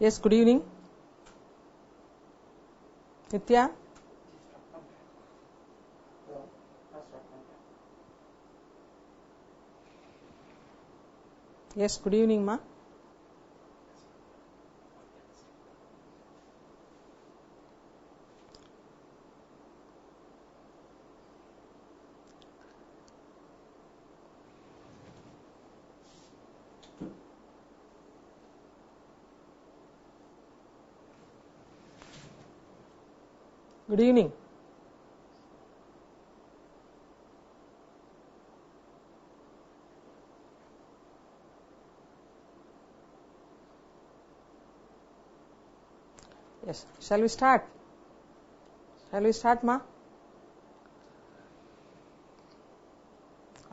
Yes, good evening. Nitya? Yes, good evening, ma. Good evening. Yes, shall we start? Shall we start, ma?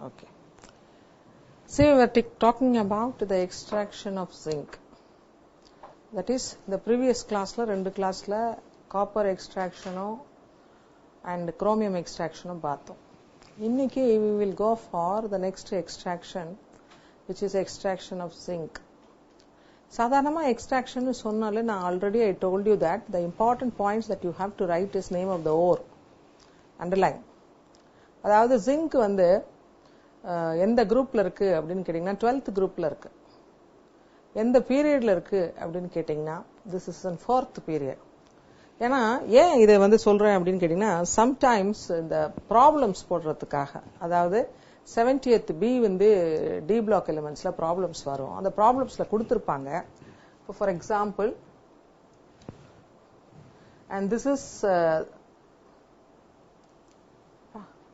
Okay. See, we were talking about the extraction of zinc. That is, the previous class la rendu class la copper extraction and chromium extraction பார்த்தோம். இன்னைக்கு we will go for the next extraction, which is extraction of zinc. சாதாரணமா extraction சொன்னாலே நான் already I told you that the important points that you have to write is name of the ore. Underline. அதாவது zinc வந்து எந்த குரூப்ல இருக்கு அப்படின்னு கேட்டீங்கன்னா 12th குரூப்ல இருக்கு. எந்த பீரியட்ல இருக்கு அப்படின்னு கேட்டீங்கன்னா this is in 4th period. ஏன்னா ஏன் இதை வந்து சொல்றேன் அப்படின்னு கேட்டீங்கன்னா சம்டைம்ஸ் இந்த ப்ராப்ளம்ஸ் போடுறதுக்காக, அதாவது 70th பி வந்து டி பிளாக் எலிமெண்ட்ஸ்ல ப்ராப்ளம்ஸ் வரும். அந்த ப்ராப்ளம்ஸ்ல கொடுத்துருப்பாங்க. இப்போ for example, and this is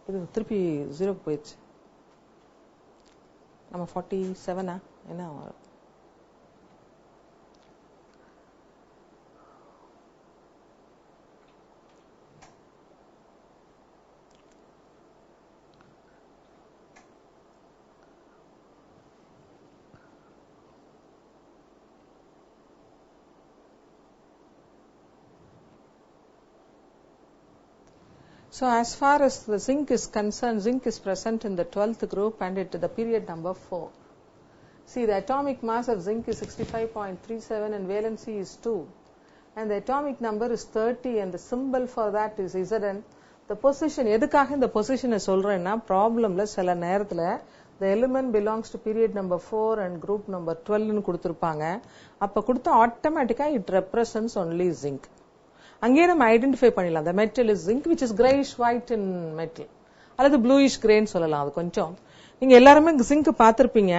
இது திருப்பி 0க்கு போயிடுச்சு. நம்ம 47 என்ன So as far as the zinc is concerned, zinc is present in the 12th group and it the period number 4. See, the atomic mass of zinc is 65.37 and valency is 2. And the atomic number is 30 and the symbol for that is Zn. The position, எதுக்காக இந்த பொசிஷனை சொல்றேன்னா ப்ராப்ளம்ல சில நேரத்துல the element belongs to period number 4 and group number 12 னு கொடுத்திருப்பாங்க. அப்ப கொடுத்த ஆட்டோமேட்டிக்கா it represents only zinc. அங்கேயே நம்ம ஐடென்டிஃபை பண்ணிடலாம். the metal is zinc which is grayish white in metal, அல்லது bluish grayன்னு சொல்லலாம். அது கொஞ்சம் நீங்க எல்லாருமே zinc பார்த்திருப்பீங்க.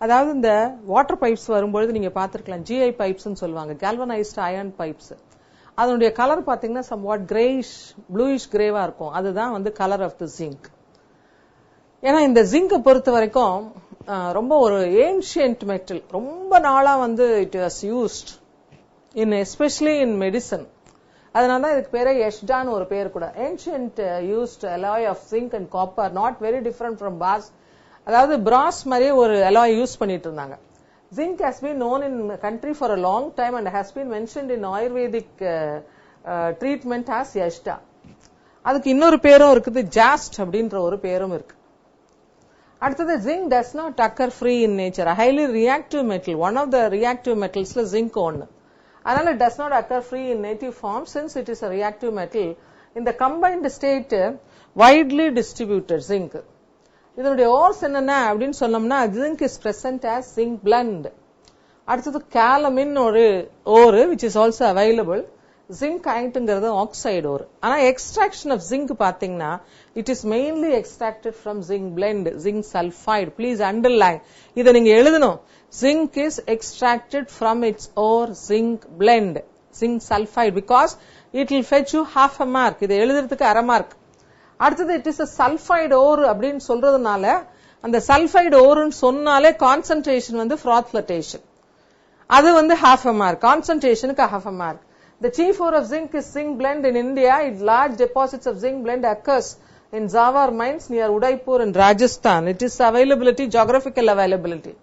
அதாவது இந்த வாட்டர் பைப்ஸ் வரும்பொழுது நீங்க பார்த்திருக்கலாம், GI பைப்ஸ்ன்னு சொல்லுவாங்க, galvanized iron pipes. அதனுடைய கலர் பாத்தீங்கன்னா somewhat grayish bluish grayவா இருக்கும். அதுதான் வந்து கலர் ஆஃப் தி zinc. ஏன்னா இந்த ஜிங்கை பொறுத்த வரைக்கும் ரொம்ப ஒரு ஏன்ஷியன்ட் மெட்டல், ரொம்ப நாளா வந்து it was used in especially in medicine. அதனால இதுக்கு பேரு எஷ்டான்னு ஒரு பேர் கூட. Ancient used alloy of zinc and copper, not very different from brass. அதாவது பிராஸ் மாதிரியே ஒரு அலாய் யூஸ் பண்ணிட்டு இருந்தாங்க. Zinc has been known in country for a long time and has been mentioned in Ayurvedic treatment as எஷ்டா. அதுக்கு இன்னொரு பேரும் இருக்குது, ஜாஸ்ட் அப்படின்ற ஒரு பேரும் இருக்கு. அடுத்தது zinc does not occur free in nature, highly reactive metal. One of the reactive மெட்டல்ஸ்ல ஜிங்க் ஒன்னு. அதனால it does not occur free in native form since it is a reactive metal. In the combined state, widely distributed zinc. இதனுடைய ores என்னன்னா அப்படின்னு சொன்னோம்னா zinc is present as zinc blend. அடுத்தது calamine ஒரு ore which is also available. zinc ஐட்டுங்கிறது oxide ore. ஆனா extraction of zinc பாத்தீங்கன்னா it is mainly extracted from zinc blend, zinc sulfide. Please underline. இதை நீங்க எழுதணும். Zinc is extracted from its ore zinc blend, zinc sulfide, because it will fetch you half a mark. இதை எழுதுறதுக்கு அரை mark. அடுத்தது it is a sulfide ore அப்படின்னு சொல்றதுனால அந்த sulfide oreன்னு சொன்னாலே கான்சன்ட்ரேஷன் வந்து froth flotation. அது வந்து half a mark. கான்சன்ட்ரேஷனுக்கு half a mark. The chief ore of zinc is zinc blend in India. Large deposits of zinc blend occurs in Zawar mines near Udaipur in Rajasthan. It is availability, geographical availability.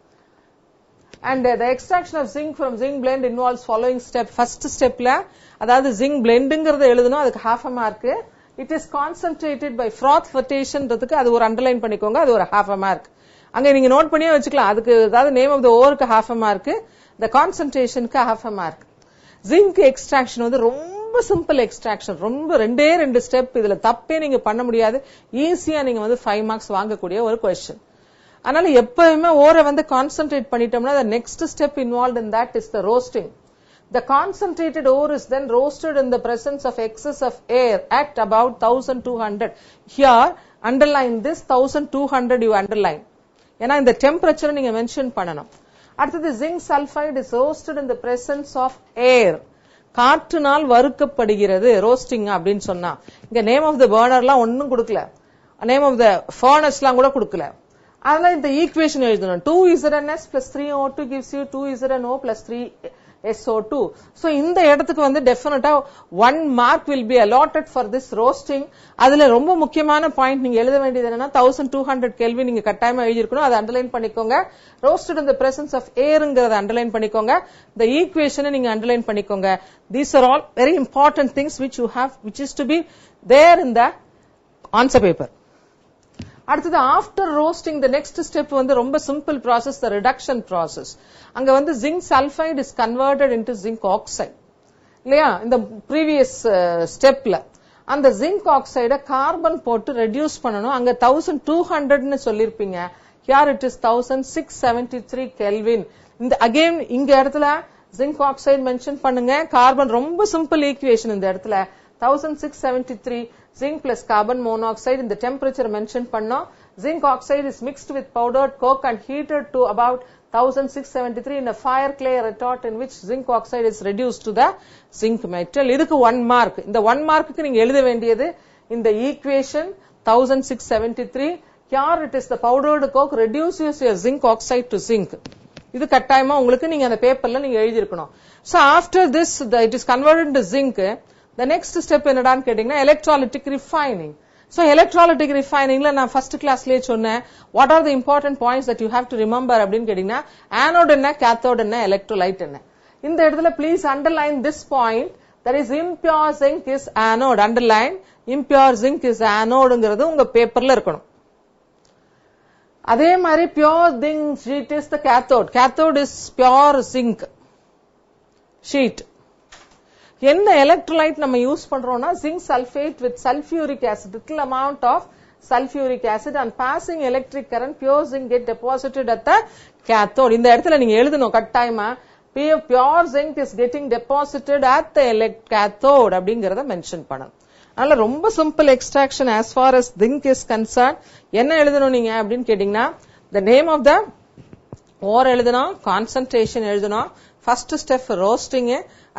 And the extraction of zinc from zinc blend involves following step. First step la அதாவது zinc blendங்கிறத எழுதணும், அதுக்கு half a mark. It is concentrated by froth flotationன்றதுக்கு அது ஒரு underline பண்ணிக்கோங்க, அது ஒரு half a mark. அங்க நீங்க நோட் பண்ணியே வச்சுக்கலாம். அதுக்கு அதாவது நேம் ஆஃப் த ஓருக்கு half a mark, the concentration க்கு half a mark. Zinc extraction வந்து ரொம்ப சிம்பிள் எக்ஸ்ட்ராக்ஷன், ரொம்ப ரெண்டு ஸ்டெப், இதுல தப்பே நீங்க பண்ண முடியாது, ஈஸியா நீங்க வந்து 5 மார்க்ஸ் வாங்கக்கூடிய ஒரு கொஸ்டின். அதனால எப்பவுமே ஓரை வந்து கான்சென்ட்ரேட் பண்ணிட்டோம்னா the next step involved in that is the roasting. The concentrated ore is then roasted in the presence of excess of air at about 1200. Here underline this 1200, you underline, ஏன்னா இந்த temperature நீங்க mention பண்ணணும். அடுத்தது zinc sulfide is roasted in the presence of air. காற்றுனால் வறுக்கப்படுகிறது roasting அப்படின்னு சொன்னா. இங்க நேம் ஆஃப் த பர்னர்லாம் ஒன்னும் கொடுக்கல, நேம் ஆஃப் த ஃபர்னஸ்லாம் கூட கொடுக்கல. அதனால இந்த ஈக்குவேஷன் எழுதணும். 2ZnS plus 3O2 gives you 2ZnO plus 3SO2. So இந்த இடத்துக்கு வந்து டெஃபினட்டா 1 mark will be allotted for this roasting. அதுல ரொம்ப முக்கியமான பாயிண்ட் நீங்க எழுத வேண்டியது என்னன்னா 1200 Kelvin நீங்க கட்டாயமா எழுதிருக்கணும். அதை அண்டர்லைன் பண்ணிக்கோங்க. roasted in the presence of airங்கறத அண்டர்லைன் பண்ணிக்கோங்க. the equation நீங்க அண்டர்லைன் பண்ணிக்கோங்க. These are all very important things which you have, which is to be there in the answer paper. அடுத்தது after roasting the next step வந்து ரொம்ப simple process, the reduction process. அங்க வந்து zinc sulfide is converted into zinc oxide இல்லையா? இந்த previous ஸ்டெப்ல அந்த zinc oxide carbon போட்டு ரெடியூஸ் பண்ணணும். அங்க 1200 சொல்லிருப்பீங்க, here it is 1673 Kelvin. இந்த அகைன் இங்க இடத்துல zinc oxide மென்ஷன் பண்ணுங்க, கார்பன் ரொம்ப சிம்பிள் ஈக்குவேஷன். இந்த இடத்துல 1673 zinc plus carbon monoxide, in the temperature mentioned panna, zinc oxide is mixed with powdered coke and heated to about 1673 in a fire clay retort in which zinc oxide is reduced to the zinc metal. இதுக்கு 1 mark. இந்த 1 markக்கு நீங்க எழுத வேண்டியது இந்த equation 1673. here it is the powdered coke reduces your zinc oxide to zinc. இது கட்டாயமா உங்களுக்கு நீங்க அந்த பேப்பர்ல நீங்க எழுதி இருக்கணும். So after this it is converted into zinc. The next step என்னடான்னு கேட்டீங்கன்னா electrolytic refining. So electrolytic refiningல நான் first classலயே சொன்னேன், what are the important points that you have to remember அப்படின்னு கேட்டீங்கன்னா anode என்ன, cathode என்ன, electrolyte என்ன. இந்த இடத்துல please underline this point, that is impure zinc is anode. underline impure zinc is anodeங்கிறது உங்க பேப்பர்ல இருக்கணும். அதே மாதிரி pure zinc sheet is the cathode. cathode is pure zinc sheet. என்ன எலக்ட்ரோலைட் நம்ம யூஸ் பண்றோம்னா zinc sulfate with sulfuric acid, little amount of sulfuric acid and passing electric current, pure zinc get deposited at the cathode. இந்த இடத்துல நீங்க எழுதணும் கட்டாயமா pure zinc is getting deposited at the cathode அப்படிங்கறத mention பண்ணணும். அதனால ரொம்ப simple extraction as far as zinc is concerned. என்ன எழுதணும் நீங்க அப்படின்னு கேட்டீங்கன்னா the name of the ore எழுதணும், concentration எழுதணும், first step roasting,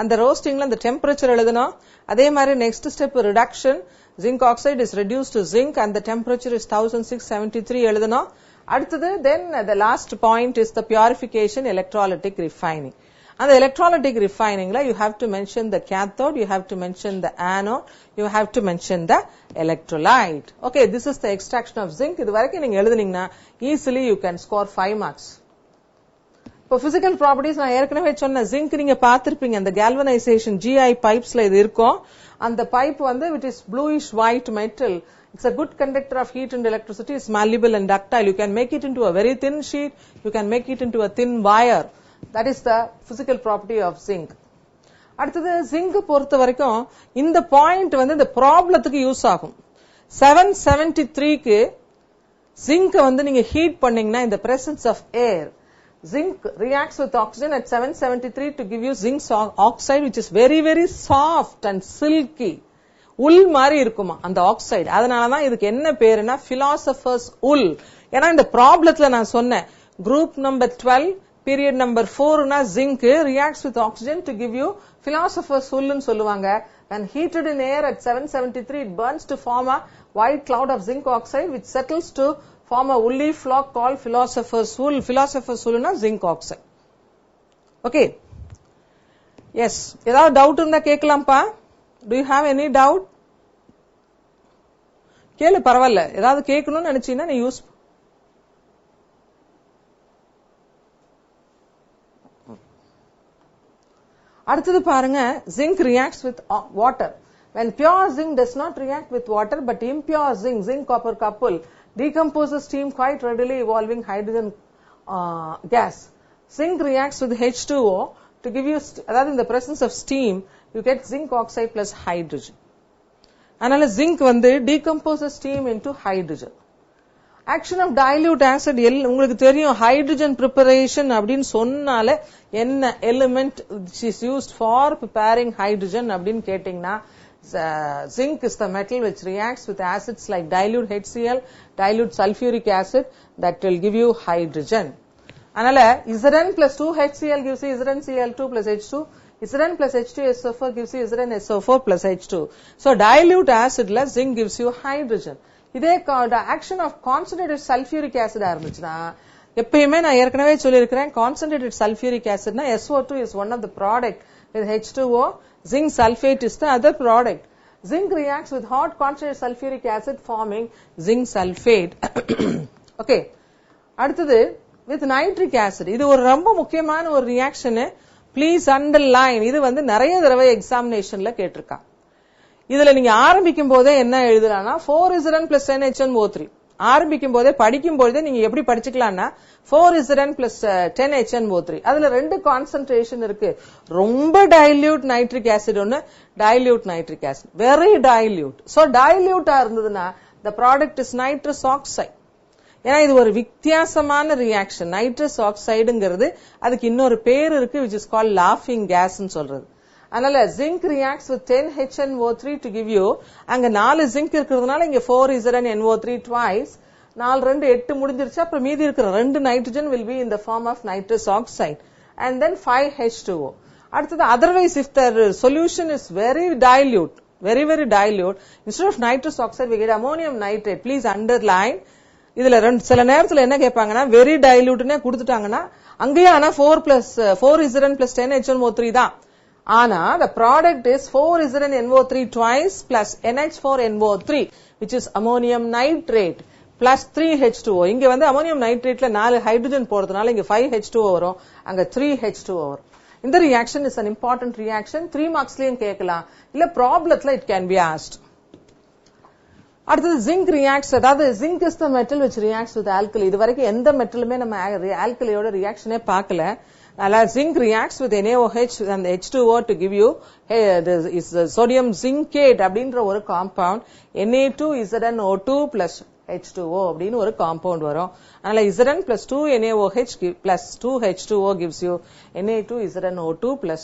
அந்த ரோஸ்டிங்ல அந்த டெம்பரேச்சர் எழுதணும். அதே மாதிரி next step reduction, zinc oxide is reduced to zinc and the temperature is 1673 எழுதணும். அடுத்தது then the last point is the purification, electrolytic refining. அந்த electrolytic refiningல you have to mention the cathode, you have to mention the anode, you have to mention the electrolyte. Okay, this is the extraction of zinc. இது வரைக்கும் நீங்க எழுதுனீங்கன்னா easily you can score 5 marks. இப்போ physical properties நான் ஏற்கனவே சொன்ன zinc நீங்க பார்த்திருப்பீங்க, அந்த கேல்வனைசேஷன் GI பைப்ஸ்ல இது இருக்கும். அந்த பைப் வந்து it is bluish white metal. It's a good conductor of heat and electricity. It's malleable and ductile. You can make it into a very thin sheet. You can make it into a thin wire. That is the physical property of zinc. அடுத்தது zinc பொறுத்த வரைக்கும் இந்த point வந்து இந்த ப்ராப்ளத்துக்கு use ஆகும். 773க்கு zinc வந்து நீங்க heat பண்ணீங்கன்னா in the presence of air, zinc reacts with oxygen at 773 to give you zinc oxide which is very very soft and silky. உல் மாதிரி இருக்குமா அந்த ஆக்சைடு. அதனாலதான் இதுக்கு என்ன பேருன்னா philosophers wool. ஏன்னா இந்த ப்ராப்ளத்துல நான் சொன்னேன் குரூப் நம்பர் 12 பீரியட் நம்பர் 4னா zinc reacts with oxygen to give you philosophers wool ன்னு சொல்லுவாங்க. and heated in air at 773 it burns to form a white cloud of zinc oxide which settles to form a woolly flock called philosopher's wool. Philosopher's wool na zinc oxide. Okay. Yes. ஏதாவது doubt இருந்தா கேட்கலாம்ப்பா. Do you have any doubt? கேளு பரவாயில்ல. ஏதாவது கேட்கணும்னு நினைச்சீங்கன்னா நீ use. அடுத்தது பாருங்க, zinc reacts with water. When pure zinc does not react with water but impure zinc copper couple decomposes steam quite readily, evolving hydrogen gas. Zinc reacts with H2O to give you, அதாவது in the presence of steam, you get zinc oxide plus hydrogen. அதனால zinc வந்து decomposes steam into hydrogen. Action of dilute acid, உங்களுக்கு தெரியும் hydrogen preparation அப்படின்னு சொன்னாலே என்ன element which is used for preparing hydrogen அப்படின்னு கேட்டீங்கன்னா zinc is the metal which reacts with acids like dilute HCl, dilute sulfuric acid that will give you hydrogen. அதனால Zn plus 2HCl gives you ZnCl2 plus H2. Zn plus H2SO4 gives you ZnSO4 plus H2. So dilute acid la zinc gives you hydrogen. இதே action of concentrated sulfuric acid இருந்துச்சுன்னா எப்பயுமே நான் ஏற்கனவே சொல்லியிருக்கிறேன் concentrated sulfuric acid na SO2 is one of the product with H2O, zinc sulfate is the other product. Zinc reacts with hot concentrated sulfuric acid forming zinc sulfate. Okay, அடுத்தது with nitric acid. இது ஒரு ரொம்ப முக்கியமான ஒரு reaction. Please underline. இது வந்து நிறைய தடவை எக்ஸாமினேஷன்ல கேட்டிருக்கா. இதுல நீங்க ஆரம்பிக்கும் போதே என்ன எழுதலாம்னா 4Zn plus 10HNO3. ஆரம்பிக்கும் போதே படிக்கும் போதே நீங்க எப்படி படிச்சுக்கலாம்னா 4Zn plus 10HNO3. அதுல ரெண்டு கான்சென்ட்ரேஷன் இருக்கு. ரொம்ப டைல்யூட் நைட்ரிக் ஆசிட் ஒன்னு, dilute nitric acid, very dilute. So டைல்யூட்டா இருந்ததுன்னா the product is nitrous oxide. ஏன்னா இது ஒரு வித்தியாசமான ரியாக்ஷன். நைட்ரஸ் ஆக்சைடுங்கிறது அதுக்கு இன்னொரு பேர் இருக்கு which is called laughing gas ன்னு சொல்றது. அதனால zinc reacts with 10HNO3 to give you, அங்க 4 zinc இருக்கிறதுனால இங்க 4ZnNO3 twice, 4 2 8 முடிஞ்சிருச்சு. அப்புறம் மீதி இருக்கிற 2 nitrogen will be in the form of nitrous oxide and then 5H2O. அடுத்தது otherwise if the solution is very dilute, very dilute, instead of nitrous oxide we get ammonium nitrate. Please underline. இதுல சில நேரத்துல என்ன கேட்பாங்கன்னா very டைல்யூட்னே கொடுத்துட்டாங்கன்னா அங்கேயே ஆனா 4Zn plus 10HNO3 தான். ஆனா the product is 4ZnNO3 twice plus NH4NO3 which is ammonium nitrate plus 3H2O. இங்க வந்து ammonium nitrateல 4 ஹைட்ரஜன் போறதுனால இங்க 5H2O வரும், அங்க 3H2O வரும். இந்த reaction is an important reaction. 3 மார்க்ஸ்லயும் கேட்கலாம், இல்ல ப்ராப்ளத்துல it can be asked. அடுத்தது zinc reacts, அதாவது zinc is the metal which reacts with alkali. இது வரைக்கும் எந்த மெட்டலுமே நம்ம ஆல்கலியோட ரியாக்ஷனே பார்க்கல. அதனால zinc reacts with NaOH and H2O to give you this is sodium zincate அப்படின்ற ஒரு காம்பவுண்ட். Na2ZnO2 plus H2O அப்படின்னு ஒரு காம்பவுண்ட் வரும். அதனால Zn plus 2NaOH plus 2H2O gives you Na2ZnO2 plus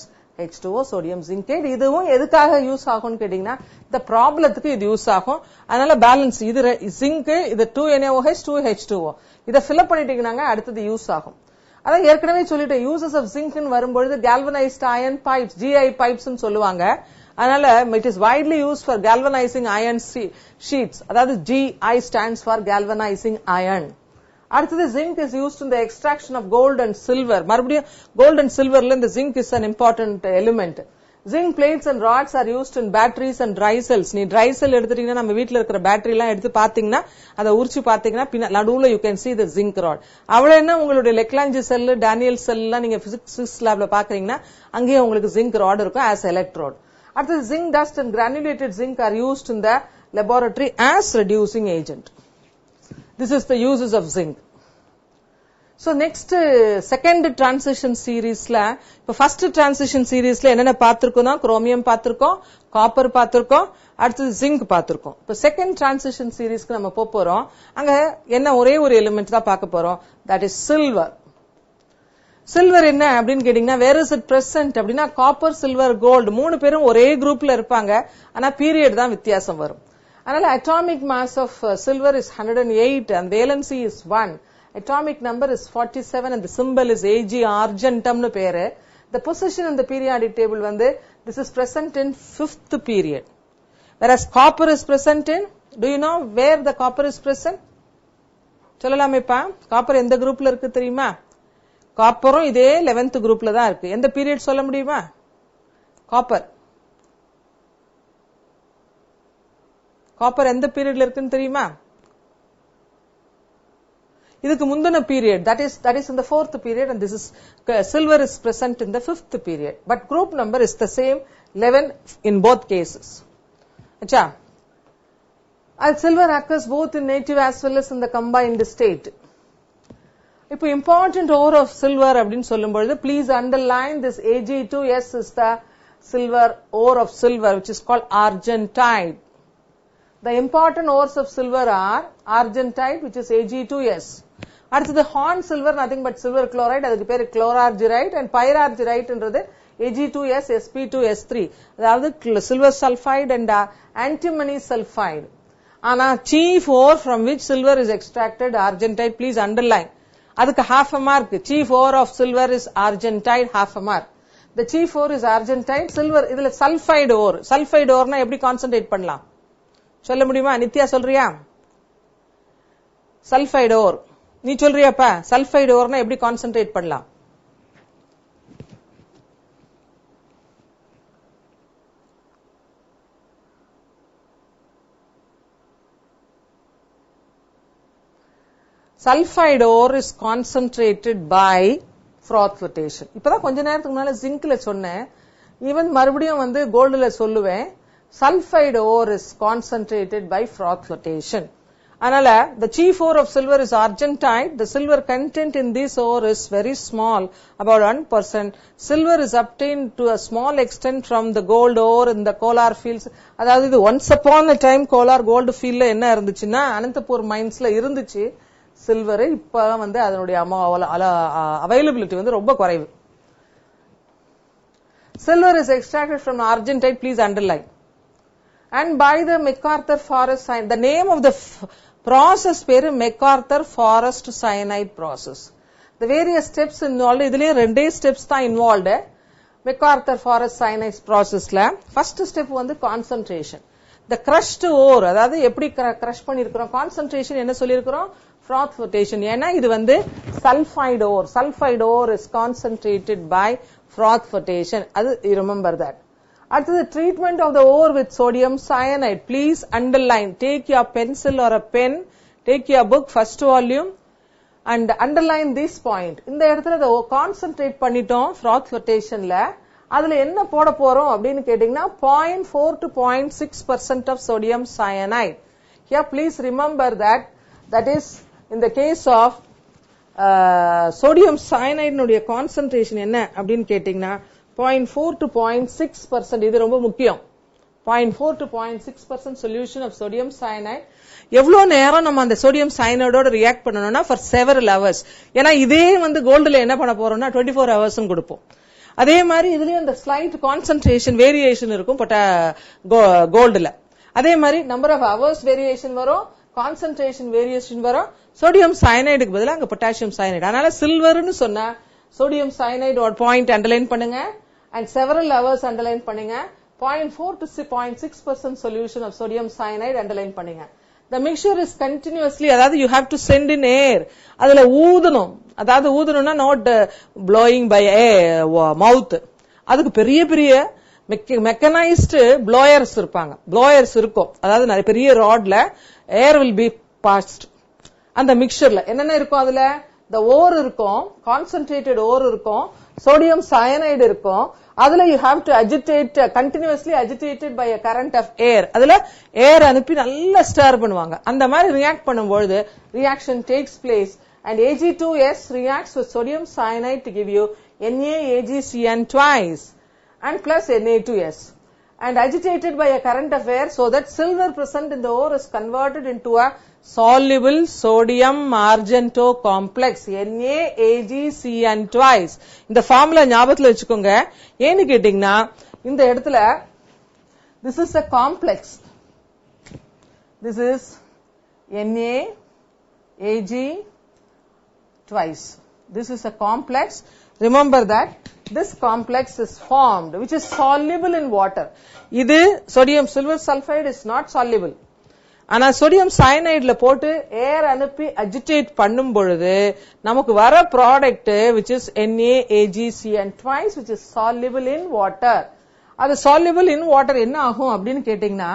H2O sodium zincate. இதுவும் எதுக்காக யூஸ் ஆகும்னு கேட்டீங்கன்னா இந்த ப்ராப்ளத்துக்கு இது யூஸ் ஆகும். அதனால பேலன்ஸ் இது ஜிங்க், இது 2NaOH 2H2O இதை ஃபில்அப் பண்ணிட்டீங்கன்னா அடுத்தது யூஸ் ஆகும். அதான் ஏற்கனவே சொல்லிட்டேன், யூசஸ் ஆஃப் ஜிங்க்னு வரும்பொழுது galvanized iron pipes, GI pipes ன்னு சொல்லுவாங்க. அதனால it is widely used for galvanizing iron sheets. அதாவது GI stands for galvanizing iron. அடுத்தது zinc is used in the extraction of gold and silver. மறுபடியும் gold and silverல இந்த zinc is an important element. Zinc plates and rods are used in batteries and dry cells. நீ dry cell எடுத்துட்டீங்கன்னா நம்ம வீட்ல இருக்கிற battery எல்லாம் எடுத்து பாத்தீங்கன்னா அதை உரிச்சு பாத்தீங்கன்னா நடுவுல you can see the zinc rod. அவ்வளவு என்ன உங்களுடைய லெக்லாஞ்சி செல், டேனியல் செல் எல்லாம் நீங்க பிசிக்ஸ் லேப்ல பாக்குறீங்கன்னா அங்கேயே உங்களுக்கு zinc rod இருக்கும் as electrode. அடுத்தது zinc dust and granulated zinc are used in the laboratory as reducing agent. This is the uses of zinc. So next second transition seriesல, இப்ப first transition seriesல என்னென்ன பார்த்திருக்கோம்னா குரோமியம் பார்த்திருக்கோம், copper பார்த்திருக்கோம், அடுத்தது zinc பார்த்திருக்கோம். இப்ப second transition seriesக்கு நம்ம போறோம். அங்க என்ன ஒரே ஒரு எலிமெண்ட் தான் பார்க்க போறோம், that is silver. சில்வர் என்ன அப்படின்னு கேட்டீங்கன்னா where is it present அப்படின்னா காப்பர், சில்வர், கோல்டு மூணு பேரும் ஒரே குரூப்ல இருப்பாங்க, ஆனா பீரியட் தான் வித்தியாசம் வரும். அதனால atomic mass of silver is 108 and valency is 1. Atomic number is 47 and the symbol is Ag argentum னு பேரு. The position in the periodic table வந்து this is present in 5th period. Whereas copper is present in, do you know where the copper is present? சொல்லலாமேப்பா, copper எந்த குரூப்ல இருக்கு தெரியுமா? காப்பரும் இதே 11th குரூப்ல தான் இருக்கு. எந்த பீரியட் சொல்ல முடியுமா? காப்பர் எந்த பீரியட்ல இருக்குன்னு தெரியுமா? இதுக்கு முந்தின period, that is in the 4th period and this is silver is present in the 5th period, but group number is the same 11 in both cases. acha silver occurs both in native as well as in the combined state. இப்போ important ore of silver அப்படின்னு சொல்லும்பொழுது please underline this Ag2S is the silver ore of silver which is called argentite. The important ores of silver are argentite which is Ag2S. அடுத்தது horn silver nothing but silver chloride, அதுக்கு பேரு chlorargyrite, and pyrargyrite என்றது Ag2S Sp2S3, அதாவது silver sulfide and antimony sulfide. ஆனா chief ore from which silver is extracted argentite, please underline. அதுக்கு half a mark. Chief ore of silver is argentite, half a mark. The chief ore is argentite, silver. இதுல sulfide ore. Sulfide ore na எப்படி concentrate பண்ணலாம் சொல்ல முடியுமா? நித்யா சொல்றியா? Sulfide ore நீ சொல்றியாப்பா? Sulfide ore na எப்படி concentrate பண்ணலாம்? Sulfide ore is concentrated by froth flotation. இப்பதான் கொஞ்ச நேரத்துக்கு முன்னால ஜிங்க்ல சொன்னேன், ஈவன் மறுபடியும் வந்து கோல்டுல சொல்லுவேன். Sulfide ore is concentrated by froth flotation. அதனால the chief ore of silver is argentite. The silver content in this ore is very small, about 1%. Silver is obtained to a small extent from the gold ore in the Kolar fields. அதாவது இது once upon a time Kolar gold fieldல என்ன இருந்துச்சுன்னா அனந்தபூர் மைன்ஸ்ல இருந்துச்சு silver. இப்ப வந்து அதனுடைய availability வந்து ரொம்ப குறைவு. Silver is extracted from argentite, please underline. And by the MacArthur forest cyanide, the name of the process பேரு MacArthur forest cyanide process. The various steps involved, இதுலயே ரெண்டே steps தான் involved MacArthur forest cyanide processல. First step வந்து concentration. The crushed ore, அதாவது எப்படி crush பண்ணிருக்கிறோம், concentration என்ன சொல்லிருக்கிறோம், froth flotation. ஏன்னா இது வந்து sulfide ore. Sulfide ore is concentrated by froth flotation. அது remember that. அடுத்தது treatment of the ore with sodium cyanide. Please underline. Take your pencil or a pen. Take your book, first volume, and underline this point. இந்த இடத்துல the concentrate பண்ணிட்டோம் froth flotationல. அதுல என்ன போட போறோம் அப்படின்னு கேட்டீங்கன்னா 0.4 to 0.6% of sodium cyanide. Here please remember that is in the case of sodium cyanide உடைய concentration என்ன அப்படின்னு கேட்டீங்கன்னா 0.4 to 0.6%. இது ரொம்ப முக்கியம். 0.4 to 0.6% solution of sodium cyanide. எவ்வளவு நேரம் நம்ம அந்த சோடியம் சயனைடோட ரியாக்ட் பண்ணணும்னா for several hours. ஏன்னா இதே வந்து கோல்டுல என்ன பண்ண போறோம்னா 24 hours கொடுப்போம். அதே மாதிரி இதுலயும் இந்த ஸ்லைட் கான்சென்ட்ரேஷன் வேரியேஷன் இருக்கும் கோல்டுல. அதே மாதிரி நம்பர் ஆஃப் ஹவர்ஸ் வேரியேஷன் வரும், கான்சென்ட்ரேஷன் வேரியேஷன் வரும். சோடியம் சயனைடுக்கு பதிலா அங்க பொட்டாசியம் சயனைடு. அதனால சில்வர்னு சொன்னா சோடியம் சயனைடு ஒரு பாயிண்ட் அண்டர்லைன் பண்ணுங்க and several hours அண்டர்லைன் பண்ணுங்க. 0.4 to 0.6% solution of sodium cyanide underline பண்ணுங்க. The mixture is continuously, அதாவது you have to send in air. அதுல ஊதணும், அதாவது ஊதணும்னா not blowing by mouth. அதுக்கு பெரிய பெரிய மெக்கனைஸ்ட் ப்ளோயர்ஸ் இருப்பாங்க, ப்ளோயர்ஸ் இருக்கும். அதாவது நிறைய பெரிய ராட்ல ஏர் வில் பி பாஸ்ட். அந்த மிக்சர்ல என்னென்ன இருக்கும், அதுல the ore இருக்கும், கான்சென்ட்ரேட்டட் ஓர் இருக்கும், சோடியம் சயனைடு இருக்கும். அதுல you have to agitate, continuously agitated by a current of air. அதுல ஏர் அனுப்பி நல்லா ஸ்டர் பண்ணுவாங்க. அந்த மாதிரி ரியாக்ட் பண்ணும்போது reaction takes place and Ag2S reacts with sodium cyanide to give you NaAgCN twice and plus Na2S and agitated by a current of air so that silver present in the ore is converted into a soluble sodium argento complex NaAgCN twice. இந்த formula ஞாபகத்துல வச்சுக்கோங்க. ஏன்னு கேட்டீங்கன்னா இந்த இடத்துல this is a complex, this is NaAg twice, this is a complex. Remember that this complex is formed which is soluble in water. இது sodium silver sulfide is not soluble. ஆனா sodium சயனைட்ல போட்டு ஏர் அனுப்பி அஜிடேட் பண்ணும் பொழுது நமக்கு வர product which is NaAgCN twice which is soluble in water. அது soluble in water என்ன ஆகும் அப்படின்னு கேட்டீங்கன்னா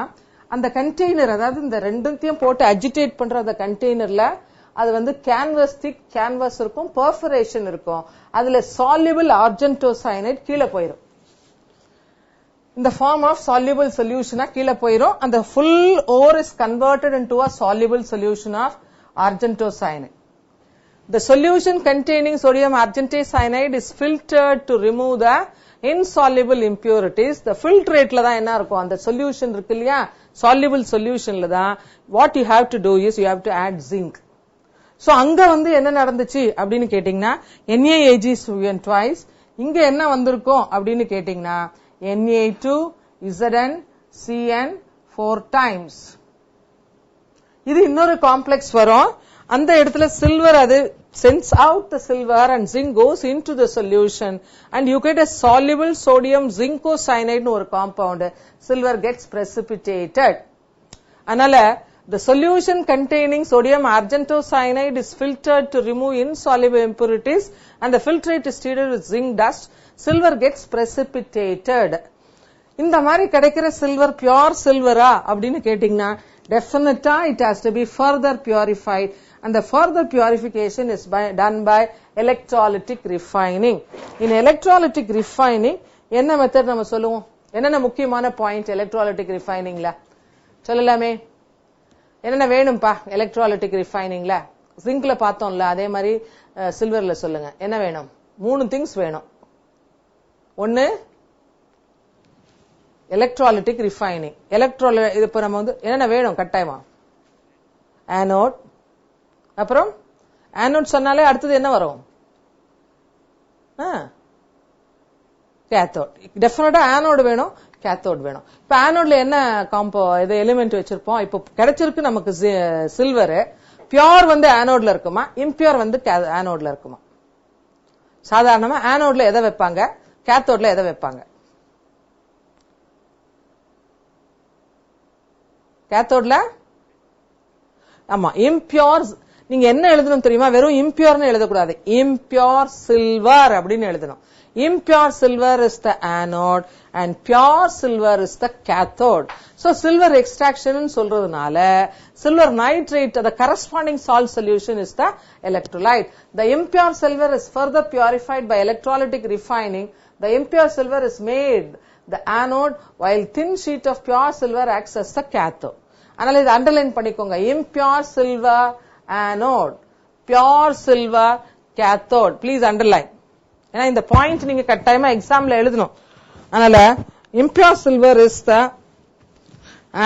அந்த கண்டெய்னர், அதாவது இந்த ரெண்டுத்தையும் போட்டு அஜிடேட் பண்ற அந்த கண்டெய்னர்ல அது வந்து கேன்வஸ், திக் கேன்வஸ் இருக்கும், பெர்ஃபரேஷன் இருக்கும். அதுல soluble argento cyanide கீழே போயிடும். இந்த ஃபார்ம் ஆஃப் soluble solution கீழே போயிடும். அந்த full ore is converted into a soluble solution of argento cyanide. the solution containing sodium argentate cyanide is filtered to remove the insoluble impurities. The filtrate la da enna irukum, and the solution irukku illaya, soluble solution la da, what you have to do is you have to add zinc. So அங்க வந்து என்ன நடந்துச்சு அப்படின்னு கேட்டீங்கன்னா NaAg is given twice. இங்க என்ன வந்திருக்கும் அப்படின்னு கேட்டீங்கன்னா Na2 Zn Cn 4 times. இது இன்னொரு காம்ப்ளெக்ஸ் வரும். அந்த இடத்துல சில்வர் அது sends out the silver and zinc goes into the solution and you get a soluble sodium zincocyanide ஒரு compound. Silver gets precipitated. அதனால the solution containing sodium argentocyanide is filtered to remove insoluble impurities and the filtrate is treated with zinc dust. Silver gets precipitated. இந்த மாதிரி கிடைக்கிற silver pure silver-ஆ அப்படின்னு கேட்டீங்கன்னா definitely it has to be further purified, and the further purification is done by electrolytic refining. In electrolytic refining என்ன method நம்ம சொல்லுவோம்? என்னென்ன முக்கியமான பாயிண்ட் electrolytic refiningல சொல்லலாமே? என்னென்ன வேணும்பா எலக்ட்ராலிட்டிக் ரிஃபைனிங்ல? ஜிங்க்ல பார்த்தோம்ல, அதே மாதிரி சில்வர்ல சொல்லுங்க. என்ன வேணும்? 3 திங்ஸ் வேணும். ஒன்னு எலக்ட்ராலிட்டிக் ரிஃபைனிங். இது இப்ப நம்ம வந்து என்னென்ன வேணும் கட்டாயமா? ஆனோட். அப்புறம் ஆனோட் சொன்னாலே அடுத்தது என்ன வரும்? கேத்தோட். டெஃபினட்டா ஆனோட் வேணும், கேத்தோட் வேணும். இப்ப ஆனோட்ல என்ன இது எலிமெண்ட் வச்சிருப்போம்? இப்ப கிடைச்சிருக்கு நமக்கு சில்வர். பியூர் வந்து ஆனோட்ல இருக்குமா, இம்பியூர் வந்து ஆனோட்ல இருக்குமா? சாதாரணமா ஆனோட்ல எதை வைப்பாங்க, கேத்தோட்ல எதை வைப்பாங்க? கேத்தோட்ல ஆமா இம்பியூர். நீங்க என்ன எழுதணும் தெரியுமா? வெறும் இம்பியூர்னு எழுதக்கூடாது, இம்பியூர் சில்வர் அப்படின்னு எழுதணும். Impure silver is the anode and pure silver is the cathode. So silver extraction சொல்றதுனால silver nitrate, the corresponding salt solution is the electrolyte. The impure silver is further purified by electrolytic refining. The impure silver is made the anode while thin sheet of pure silver acts as the cathode. அதனால இதை underline பண்ணிக்கோங்க. impure silver anode, pure silver cathode. Please underline. ஏன்னா இந்த point நீங்க கட்டாயமா எக்ஸாம்ல எழுதணும். அதனால impure silver is the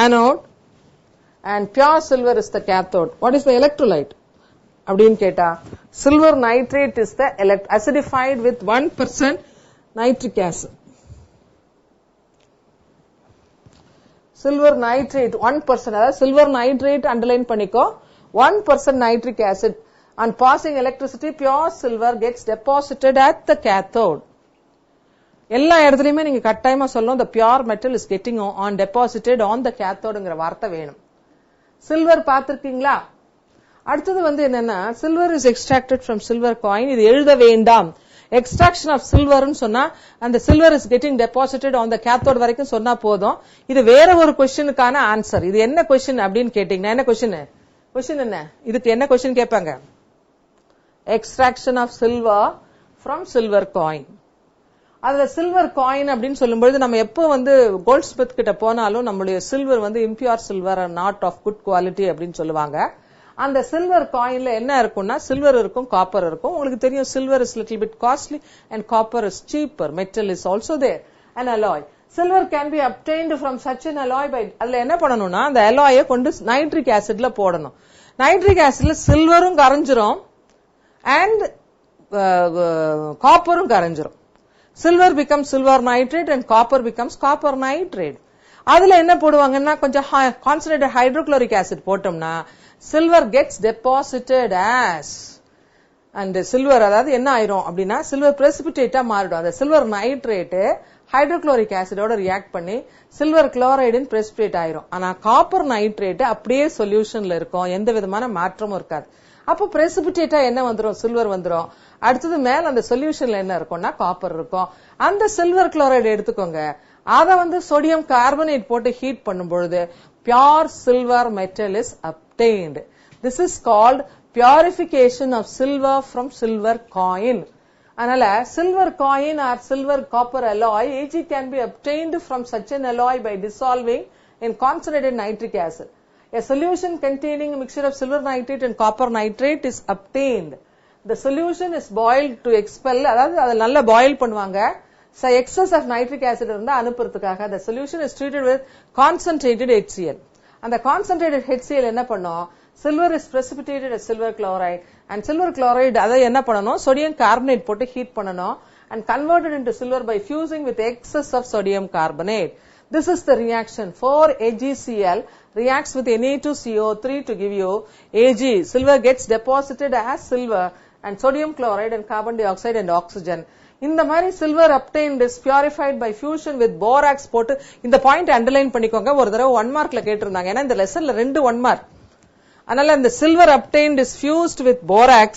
anode and pure silver is the cathode. What is the electrolyte அப்படின்னு கேட்டா silver nitrate is the acidified with 1% nitric acid. silver nitrate 1%, அதாவது silver nitrate அண்டர்லைன் பண்ணிக்கோ. 1% nitric acid. On passing electricity, pure silver gets deposited at the cathode. எல்லா இடத்துலயுமே நீங்க கட்டாயமா சொல்லணும், the pure metal is getting on deposited on the cathodeங்கிற வார்த்தை வேணும். Silver பார்த்திருக்கீங்களா? அடுத்தது வந்து என்னன்னா silver is extracted from silver coin. இது எழுத வேண்டாம். extraction of silver ன்னு சொன்னா அந்த silver is getting deposited on the cathode வரைக்கும் சொன்னா போதும். இது வேற ஒரு क्वेश्चனுக்கான ஆன்சர். இது என்ன क्वेश्चन அப்படின்னு கேட்டீங்கன்னா என்ன क्वेश्चन என்ன? இதுக்கு என்ன क्वेश्चन கேட்பாங்க? extraction of silver from silver coin. அதுல சில்வர் காயின் அப்படின்னு சொல்லும்போது நம்ம எப்போ வந்து கோல்ட் ஸ்மித் கிட்ட போனாலும் நம்மளுடைய சில்வர் வந்து impure silver not of good quality அப்படின்னு சொல்லுவாங்க. அந்த சில்வர் காயின்ல என்ன இருக்கும்னா சில்வர் இருக்கும், காப்பர் இருக்கும். உங்களுக்கு தெரியும் silver is little bit costly and copper is cheaper. Metal is also there. an alloy. Silver can be obtained from such an alloy by, அதுல என்ன பண்ணணும்னா அந்த alloy கொண்டு நைட்ரிக் ஆசிட்ல போடணும். நைட்ரிக் ஆசிட்ல சில்வரும் கரைஞ்சிரும் and காப்பரும் கரைஞ்சிரும். Silver becomes silver nitrate and copper becomes copper nitrate. அதுல என்ன போடுவாங்கன்னா கொஞ்சம் concentrated hydrochloric acid போட்டோம்னா silver gets deposited as, and silver அதாவது என்ன ஆயிரும் அப்படின்னா silver precipitate மாறிடும். அந்த silver nitrate hydrochloric acid ஓட ரியாக்ட் பண்ணி silver chloride precipitate ஆயிரும். ஆனா copper nitrate அப்படியே சொல்யூஷன்ல இருக்கும், எந்த விதமான மாற்றமும் இருக்காது. அப்போ precipitate என்ன வந்துரும்? சில்வர் வந்துரும். அடுத்தது மேல அந்த சொல்யூஷன்ல என்ன இருக்கும்னா காப்பர் இருக்கும். அந்த சில்வர் குளோரைடு எடுத்துக்கோங்க, அத வந்து சோடியம் கார்பனேட் போட்டு ஹீட் பண்ணும் பொழுது pure silver metal is obtained. This is called purification of silver from silver coin. அதனால silver coin or silver copper alloy Ag can be obtained from such an alloy by dissolving in concentrated nitric acid. A solution containing a mixture of silver nitrate and copper nitrate is obtained. the solution is boiled to expel, அதாவது அதை நல்லா boil பண்ணுவாங்க. So excess of nitric acid இருந்தா அனுப்புறதுக்காக the solution is treated with concentrated HCl. அந்த concentrated HCl என்ன பண்ணும், silver is precipitated as silver chloride, and silver chloride அதை என்ன பண்ணணும், sodium carbonate போட்டு heat பண்ணணும் and converted into silver by fusing with excess of sodium carbonate. This is the reaction. 4AgCl reacts with Na2CO3 to give you Ag. Silver gets deposited as silver and sodium chloride and carbon dioxide and oxygen. இந்த மாதிரி silver obtained is purified by fusion with borax போட்டு இந்த point underline பண்ணிக்கோங்க. ஒரு தடவை 1 மார்க்ல கேட்டிருந்தாங்க. ஏன்னா இந்த லெசன்ல 2 1 மார்க். அதனால இந்த silver obtained is fused with borax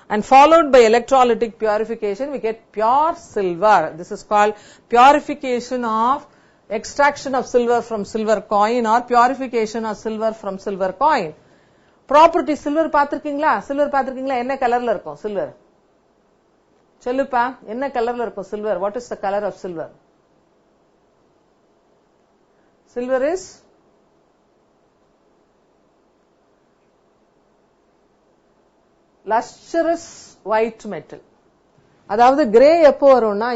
and followed by electrolytic purification, we get pure silver. This is called purification of extraction of silver from silver coin or purification of silver from silver coin. Property silver பாத்திருக்கீங்களா? Silver பாத்திருக்கீங்களா? என்ன கலர்ல இருக்கும் silver? சொல்லுப்பா, என்ன கலர்ல இருக்கும் silver? What is the color of silver? Silver is lustrous white metal. அதாவது கிரே எப்போ வரும்னா,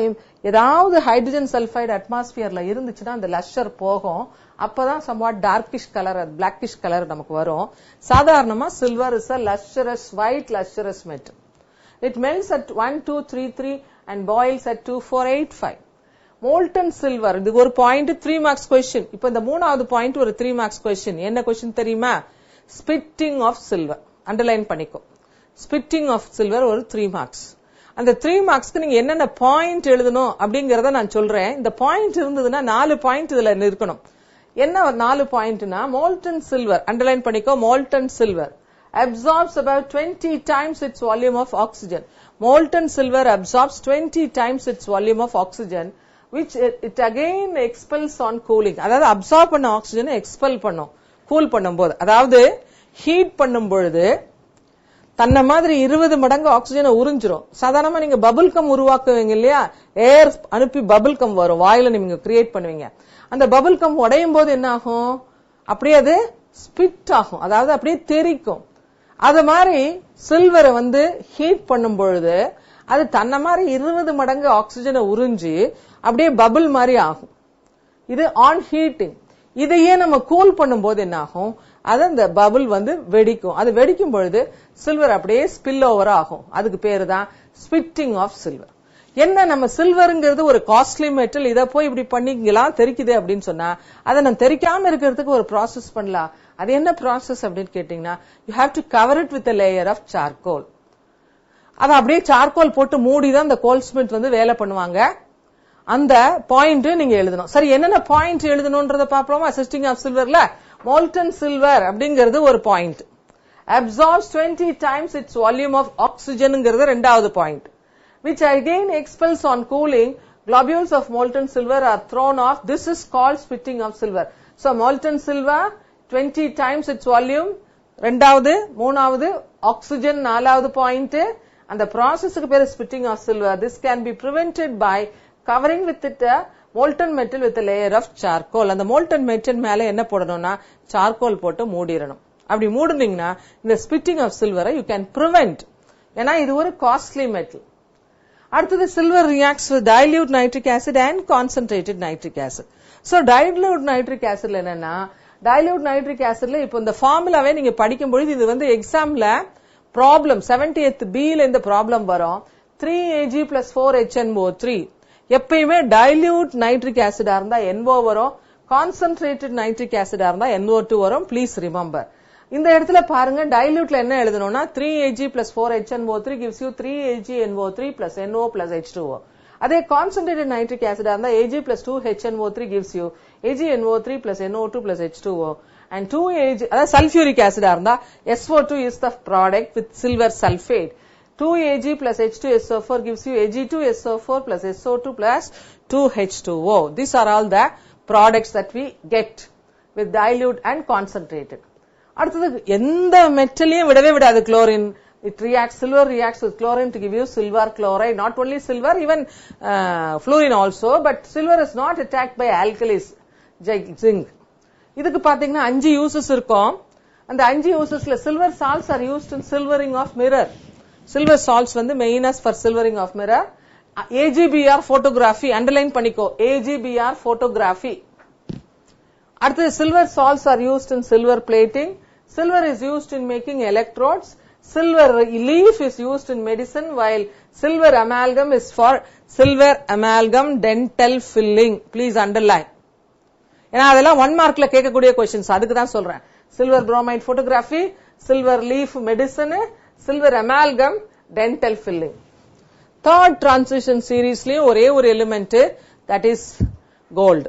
ஏதாவது ஹைட்ரஜன் சல்பைடு அட்மாஸ்பியர்ல இருந்துச்சுன்னா அந்த லஸ்டர் போகும். அப்பதான் somewhat darkish colour, blackish colour நமக்கு வரும். சாதாரணமா silver is a lustrous white lustrous metal. It melts at 1233 and boils at 2485. Molten silver, இது ஒரு பாயிண்ட் 3 மார்க்ஸ் கொஸ்டின். இப்போ இந்த மூணாவது பாயிண்ட் ஒரு 3 மார்க்ஸ் கொஸ்டின். என்ன கொஸ்டின் தெரியுமா? Spitting of silver. அண்டர்லைன் பண்ணிக்கோ. ஸ்பிட்டிங் ஆஃப் சில்வர் ஒரு 3 மார்க்ஸ். அந்த 3 மார்க்ஸ்க்கு நீங்க என்னென்ன பாயிண்ட் எழுதணும் அப்படிங்கறத நான் சொல்றேன். இந்த பாயிண்ட் இருந்ததுன்னா 4 பாயிண்ட் இதுல இருக்கணும். என்ன 4 பாயிண்ட்னா, molten silver அண்டர்லைன் பண்ணிக்கோ. molten silver absorbs about 20 times its volume of oxygen. Molten silver absorbs 20 times its volume of oxygen, which it again expels on cooling. அதாவது அப்சார்ப் பண்ண ஆக்சிஜனை எக்ஸ்பெல் பண்ணும் கூல் பண்ணும்போது. அதாவது ஹீட் பண்ணும் பொழுது தன்ன மாதிரி 20 மடங்கு ஆக்சிஜனை உறிஞ்சிரும். சாதாரணமா நீங்க பபிள் கம் உருவாக்குவீங்க இல்லையா, ஏர் அனுப்பி பபிள் கம் வரும், வாயில நீங்க கிரியேட் பண்ணுவீங்க. அந்த பபிள் கம் உடையும் போது என்ன ஆகும், அப்படியே அது ஸ்பிட் ஆகும், அதாவது அப்படியே தெரிக்கும். அது மாதிரி சில்வரை ஹீட் பண்ணும் பொழுது அது தன்ன மாதிரி 20 மடங்கு ஆக்சிஜனை உறிஞ்சி அப்படியே பபிள் மாதிரி ஆகும். இது ஆன் ஹீட்டிங். இதையே நம்ம கூல் பண்ணும் போது என்ன ஆகும், அது அந்த பபிள் வெடிக்கும். அது வெடிக்கும் பொழுது சில்வர் அப்படியே ஸ்பில் ஓவர் ஆகும். அதுக்கு பேரு தான் ஸ்பிட்டிங் ஆஃப் சில்வர். என்ன, நம்ம சில்வருங்கிறது ஒரு காஸ்ட்லி மெட்டல், இதை போய் இப்படி பண்ணிக்கலாம் தெரிக்குது அப்படின்னு சொன்னா அதை நம்ம தெரிக்காம இருக்கிறதுக்கு ஒரு ப்ராசஸ் பண்ணலாம். அது என்ன ப்ராசஸ் அப்படின்னு கேட்டீங்கன்னா, you have to cover it with layer of charcoal. அதை அப்படியே சார்கோல் போட்டு மூடிதான் இந்த கோல்ஸ்மித் வேலை பண்ணுவாங்க. அந்த பாயிண்ட் நீங்க எழுதணும். சரி, என்னென்ன பாயிண்ட் எழுதணும்ன்றத பாப்போமா? அசிஸ்டிங் ஆஃப் சில்வர்ல molten silver அப்படிங்கிறது ஒரு point. absorbs 20 times its volume of oxygenங்கிறது ரெண்டாவது point. which again expels on cooling. Globules of molten silver are thrown off. This is called splitting of silver. So molten silver 20 times its volume ரெண்டாவது, மூணாவது oxygen நாலாவது point. அந்த ப்ராசஸ்க்கு பேரு splitting of silver. This can be prevented by covering with it a molten metal with a layer of charcoal. அந்த molten metal மேல என்ன போடணும்னா charcoal போட்டு மூடிடணும். அப்படி மூடுனீங்கன்னா இந்த ஸ்பிட்டிங் ஆஃப் சில்வரை யூ கேன் பிரிவென்ட். ஏன்னா இது ஒரு காஸ்ட்லி மெட்டல். அடுத்தது silver reacts with dilute nitric acid and concentrated nitric acid. So dilute nitric ஆசிட்ல என்னன்னா, டைல்யூட் நைட்ரிக் ஆசிட்ல இப்போ இந்த ஃபார்முலாவே நீங்க படிக்கும் பொழுது இது எக்ஸாம்ல ப்ராப்ளம் 70th B இந்த ப்ராப்ளம் வரும். 3Ag plus 4HNO3. எப்பயுமே டைல்யூட் நைட்ரிக் ஆசிடா இருந்தா NO வரும், கான்சென்ட்ரேட்டட் நைட்ரிக் ஆசிடா இருந்தா NO2 வரும். Please remember. இந்த இடத்துல பாருங்க, டைல்யூட்ல என்ன எழுதணும்னா 3Ag plus 4HNO3 gives you 3AgNO3 plus NO plus H2O. அதே கான்சென்ட்ரேட்டட் நைட்ரிக் ஆசிடா இருந்தா Ag plus 2HNO3 gives you AgNO3 plus NO2 plus H2O. and 2Ag, அதாவது சல்பியூரிக் ஆசிடா இருந்தா SO2 is the product with silver sulfate. 2Ag plus H2SO4 gives you Ag2SO4 plus SO2 plus 2H2O. These are all the products that we get with dilute and concentrated. அடுத்தது எந்த மெட்டலையும் விடவே விடாது chlorine. It reacts, silver reacts with chlorine to give you silver chloride. Not only silver, even fluorine also. But silver is not attacked by alkalis, zinc. இதுக்கு பாத்தீங்கன்னா 5 uses இருக்கும். அந்த 5 usesல silver salts are used in silvering of mirror. Silver salts வந்து main as for silvering of mirror. AGBR photography underline பண்ணிக்கோ. AGBR photography. அடுத்து silver salts are used in silver plating. Silver is used in making electrodes. Silver leaf is used in medicine, while silver amalgam is for silver amalgam dental filling. Please underline. ஏன்னா அதெல்லாம் 1 மார்க்ல கேட்கக்கூடிய questions, அதுக்கு தான் சொல்றேன். Silver bromide photography, silver leaf medicine, silver amalgam dental filling. Third transition seriesலயும் ஒரே ஒரு element, that is gold.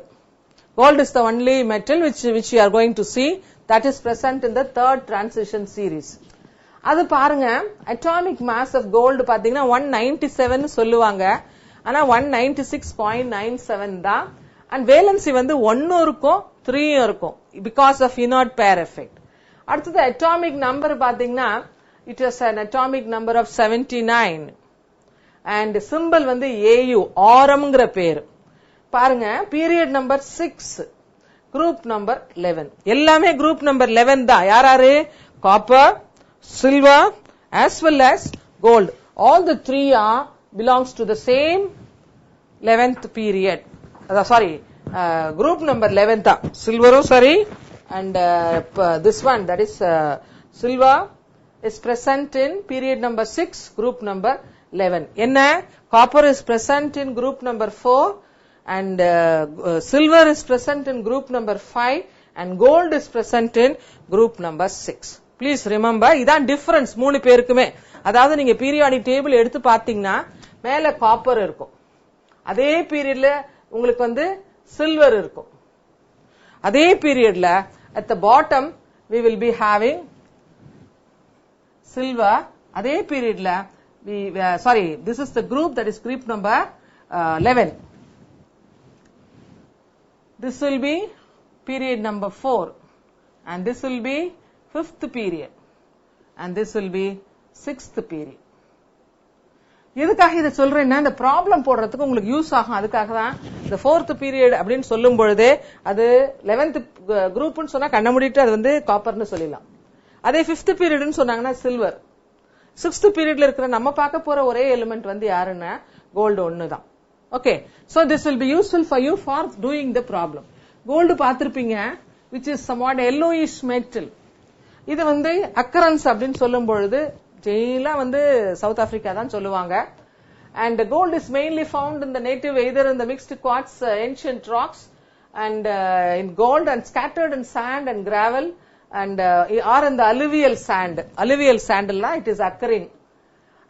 Gold is the only metal which you are going to see that is present in the third transition series. அது பாருங்க, atomic mass of gold பாத்தீங்கன்னா 197 சொல்லுவாங்க, ஆனா 196.97 தான். and valency வந்து 1 இருக்கும் 3 இருக்கும் because of inert pair effect. அடுத்தது atomic number பாத்தீங்கன்னா it is an atomic number of 79 and symbol வந்து AU, ஆரம்ங்கற பேர். பாருங்க, period number 6, group number 11, எல்லாமே group number 11 தான். யாராரு? copper, silver as well as gold. All the three belongs to the same 11th period. Group number 11 தான். silveரும் சரி and this one, that is silver is present in period number 6, group number 11. என்ன? copper is present in group number 4 and silver is present in group number 5 and gold is present in group number 6. Please remember, இதான் difference மூணு பேருக்குமே. அதாவது நீங்க periodic table எடுத்து பாத்தீங்கன்னா மேல copper இருக்கும், அதே பீரியட்ல உங்களுக்கு வந்து சில்வர் இருக்கும். அதே பீரியட்ல at the bottom we will be having silver. அதே பீரியட்ல this is the group, that is group number 11. This will be period number 4 and this will be 5th period and this will be 6th period. எதுக்காக இத சொல்றேன்னா, இந்த problem போடுறதுக்கு உங்களுக்கு use ஆகும். அதுக்காக தான் இந்த 4th period அப்படின்னு சொல்லும் பொழுது அது 11th குரூப்னு சொன்னா கண்ண மூடிட்டு அது வந்து காப்பர்னு சொல்லலாம். அதே 5th periodன்னு சொன்னாங்கன்னா சில்வர். 6th periodல இருக்கிற நம்ம பார்க்க போற ஒரே எலிமெண்ட் வந்து யாருன்னா கோல்டு ஒன்னு தான். Okay, so this will be useful for you for doing the problem. Gold பார்த்திருப்பீங்க, which is somewhat yellowish metal. இது வந்து அக்கரன்ஸ் அப்படின்னு சொல்லும் பொழுது ஜெயிலா வந்து சவுத் ஆப்பிரிக்கா தான் சொல்லுவாங்க. and gold is mainly found in the native, either in the mixed quartz ancient rocks and in gold and scattered in sand and gravel and or in the alluvial sand. Alluvial sand la it is occurring.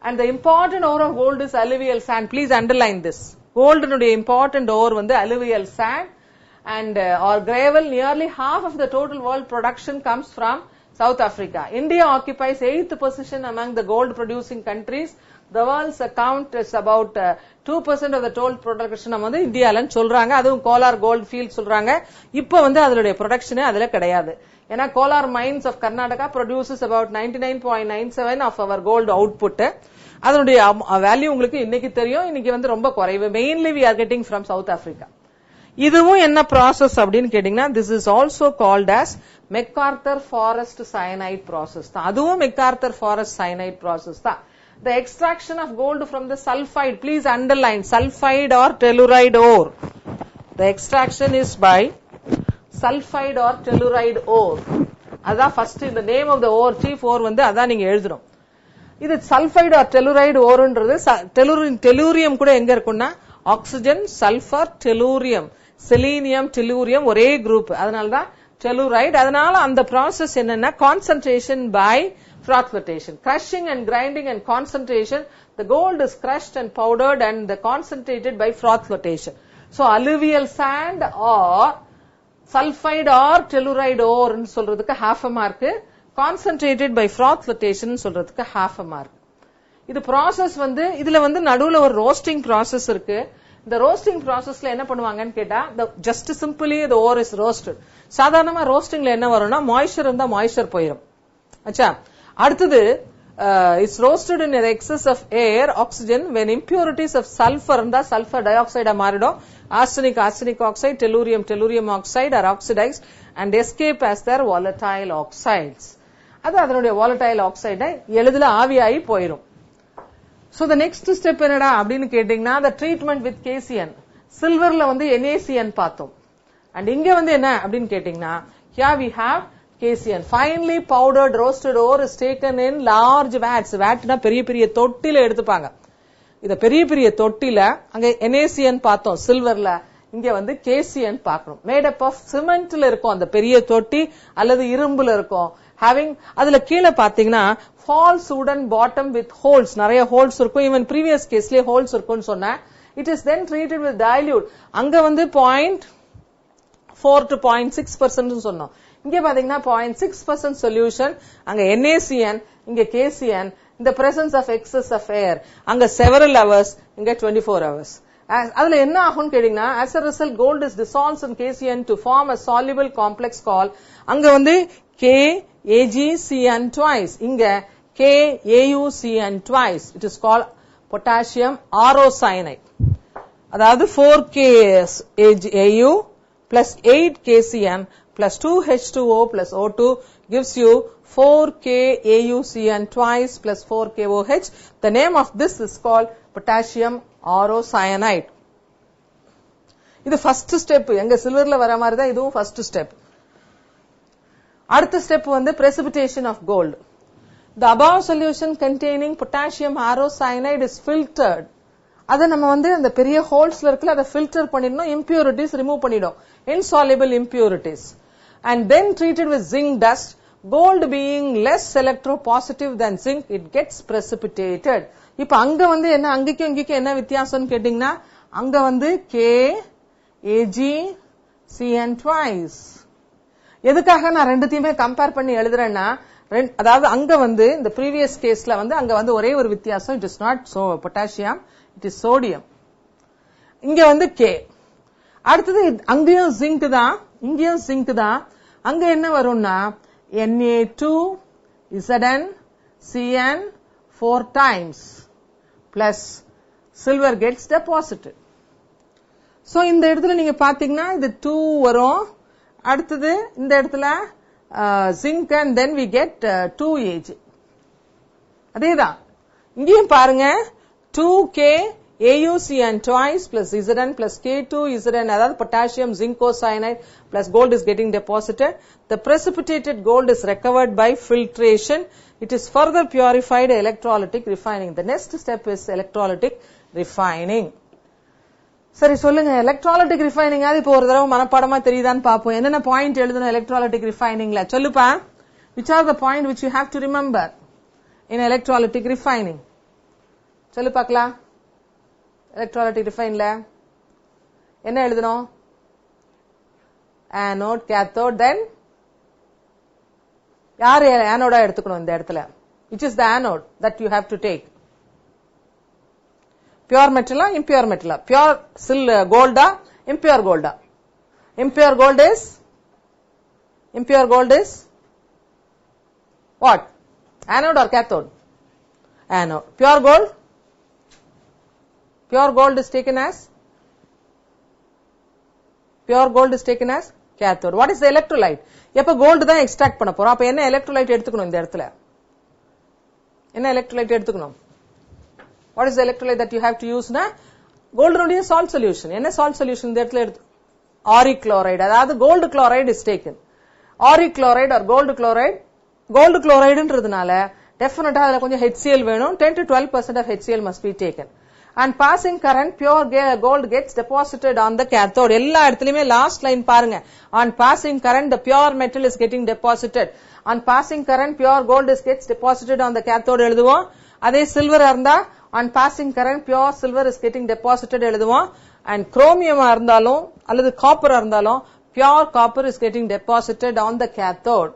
And the important ore of gold is alluvial sand. Please underline this. Gold nude important ore வந்து alluvial sand and or gravel. Nearly half of the total world production comes from South Africa. India occupies 8th position among the gold producing countries. The world's account is about 2% of the total production வந்து இந்தியாலன்னு சொல்றாங்க. அதுவும் Kolar gold field சொல்றாங்க. இப்போ வந்து அதனுடைய ப்ரொடக்ஷனே அதுல கிடையாது. ஏன்னா Kolar mines of Karnataka produces about 99.97 of our gold output. அதனுடைய வேல்யூ உங்களுக்கு இன்னைக்கு தெரியும், இன்னைக்கு வந்து ரொம்ப குறைவு. Mainly we are getting from South Africa. இதுவும் என்ன ப்ராசஸ் அப்படின்னு கேட்டீங்கன்னா, this is also called as MacArthur Forest cyanide process தான். அதுவும் MacArthur Forest cyanide process தான். The extraction of gold from the sulfide, please underline, sulfide or telluride ore. The extraction is by sulfide or telluride ore. அதான் first இந்த name of the ore, chief ore வந்து அதான் நீங்க எழுதணும். இது sulphide or telluride ஓர்ன்றது tellurium கூட எங்க இருக்குன்னா oxygen, sulphur, tellurium, selenium, tellurium ஒரே குரூப், அதனாலதான் டெலுரைடு. அதனால அந்த ப்ராசஸ் என்னன்னா concentration by froth flotation, crushing and grinding and concentration. The gold is crushed and powdered and concentrated by froth flotation. So alluvial sand or sulfide or telluride ore ன்னு சொல்றதுக்கு half a mark, concentrated by froth flotation சொல்றதுக்கு half a mark. இது process வந்து இதுல வந்து நடுவுல ஒரு roasting process இருக்கு. இந்த ரோஸ்டிங் ப்ராசஸ்ல என்ன பண்ணுவாங்கன்னு கேட்டா, just simply the ore is roasted. சாதாரணமா ரோஸ்டிங்ல என்ன வரும்னா மாய்ஸ்சர் இருந்தா மாய்ஸ்சர் போயிடும். அச்சா, அடுத்தது it's roasted in excess of air, oxygen. when impurities of sulfur இருந்தா சல்பர் டை ஆக்சைடா மாறிடும். arsenic, arsenic oxide, tellurium, tellurium oxide are oxidized and escape as their volatile oxides. அது அதனுடைய volatile oxide எளிதில் ஆவியாகி போயிடும். So the next step என்னடா அப்படின்னு கேட்டீங்கன்னா the treatment with KCN. சில்வர்ல வந்து NaCN பார்த்தோம். And இங்க வந்து என்ன அப்படின்னு கேட்டீங்கன்னா here we have KCN. Finely powdered roasted ore is taken in large vats. Vatனா பெரிய பெரிய தொட்டில எடுத்துப்பாங்க. இத பெரிய பெரிய தொட்டில அங்க NaCN பார்த்தோம் சில்வர்ல, இங்க வந்து KCN பார்க்கணும். மேட் அப் ஆஃப் சிமெண்ட்ல இருக்கும் அந்த பெரிய தொட்டி அல்லது இரும்புல இருக்கும். having அதுல கீழே பாத்தீங்கன்னா false wooden bottom with holes, நிறைய holes இருக்கும். even previous caseலயே holes இருக்கும்னு சொன்னேன். it is then treated with dilute. அங்க வந்து 0.4 to 0.6% சொன்னோம். இங்க பாத்தீங்கன்னா 0.6% சொல்யூஷன், அங்க NaCN, இங்க KCN, in the presence of excess of air, அங்க several hours, இங்க 24 hours. அதுல என்ன ஆகும்னு கேட்டீங்கன்னா as a result gold is dissolved in KCN to form a soluble complex called, அங்க வந்து KAgCN twice, இங்க KAuCN twice. it is called potassium aurocyanide. அதாவது 4KAu plus 8KCN plus 2H2O plus O2 gives you 4KAuCN twice plus 4KOH. The name of this is called potassium aurocyanide. இது first step. எங்க சில்வர்ல வர மாதிரி தான் இதுவும் first step. அடுத்த step வந்து precipitation of gold. The above solution containing potassium aurocyanide is filtered. அத நம்ம வந்து அந்த பெரிய ஹோல்ஸ்ல இருக்குல அத ஃபில்டர் பண்ணிடணும், impurities remove பண்ணிடும், insoluble impurities, and then treated with zinc dust. Gold being less electropositive than zinc, it gets precipitated. இப்ப அங்க வந்து என்ன, அங்கக்கும் இங்கக்கும் என்ன வித்தியாசம்னு கேட்டீங்கன்னா அங்க வந்து KAgCN twice. எதுக்காக நான் ரெண்டுத்தையுமே கம்பேர் பண்ணி எழுதுறேன்னா, அதாவது அங்க வந்து இந்த previous கேஸ்ல வந்து அங்க வந்து ஒரே ஒரு வித்தியாசம், it is not so potassium, it is sodium. இங்க வந்து K. அடுத்தது அங்கேயும் ஜிங்க் தான், இங்கேயும் ஜிங்க் தான். அங்க என்ன வரும்னா Na2Zn Cn 4 times plus silver gets deposited. So இந்த இடத்துல நீங்க பாத்தீங்கன்னா இது 2 வரும், அடுத்தது இந்த இடத்துல zinc and then we get 2Ag. அதேதான் இங்கேயும் பாருங்க 2KAuCN twice plus Zn plus K2Zn, அதாவது potassium zincocyanide plus gold is getting deposited. The precipitated gold is recovered by filtration. It is further purified electrolytic refining. The next step is electrolytic refining. சரி சொல்லுங்க, electrolytic refining அது இப்போ ஒரு தடவை மனப்பாடமா தெரியுதான்னு பாப்போம். என்னென்ன பாயிண்ட் எழுதணும் எலக்ட்ராலிட்டிக் ரிஃபைனிங்ல சொல்லுப்பா. which are the point which you have to remember in electrolytic refining? சொல்லு பார்க்கலாம். எலக்ட்ராலிட்டிக் ரிஃபைன்ல என்ன எழுதணும்? anode, cathode, then யார் ஆனோடா எடுத்துக்கணும் இந்த இடத்துல? which is the anode that you have to take? pure metal, impure metal, pure gold, impure gold. Impure gold is what? Anode or cathode? Anode. Pure gold is taken as cathode. What is the electrolyte? எப்ப gold தான் extract பண்ண போறோம், அப்ப என்ன electrolyte எடுத்துக்கணும் இந்த இடத்துல? என்ன எலக்ட்ரோலைட் எடுத்துக்கணும்? What is the electrolyte that you have to use? Gold nudiya salt solution. என்ன salt solution இந்த இடத்துல எடுத்து? auric chloride. அதாவது gold chloride is taken. auric chloride or gold chloride ன்றதுனால டெஃபினட்டா அதுல கொஞ்சம் HCl வேணும். 10 to 12% of HCl must be taken. And passing current, pure gold gets deposited on the cathode. எல்லா இடத்துலயுமே லாஸ்ட் லைன் பாருங்க. On passing current, the pure metal is getting deposited. On passing current, pure gold gets deposited on the cathode எழுதுவோம். அதே silver இருந்தா on passing current, pure silver is getting deposited எழுதுவோம். And chromium இருந்தாலும் அல்லது copper இருந்தாலும் pure copper is getting deposited on the cathode.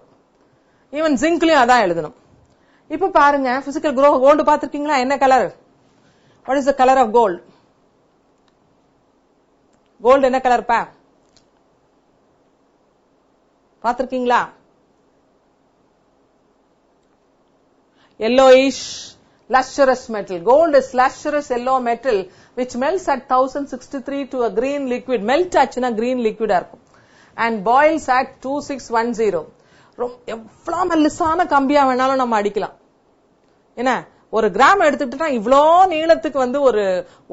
Even zincலயும் அதான் எழுதணும். இப்ப பாருங்க, physical gold பாத்திருக்கீங்களா? என்ன colour? What is the color of gold? Gold என்ன கலர் பா? பாத்திருக்கீங்களா? Yellowish, lustrous metal. Gold is lustrous yellow metal which melts at 1063 to a green liquid. Melt ஆச்சுனா green liquid இருக்கும். And boils at 2610. எவ்வளவு மெல்லிசான Gambia வேணாலும் நம்ம அடிக்கலாம். என்ன ஒரு கிராம் எடுத்துக்கிட்டா இவ்ளோ நீளத்துக்கு வந்து ஒரு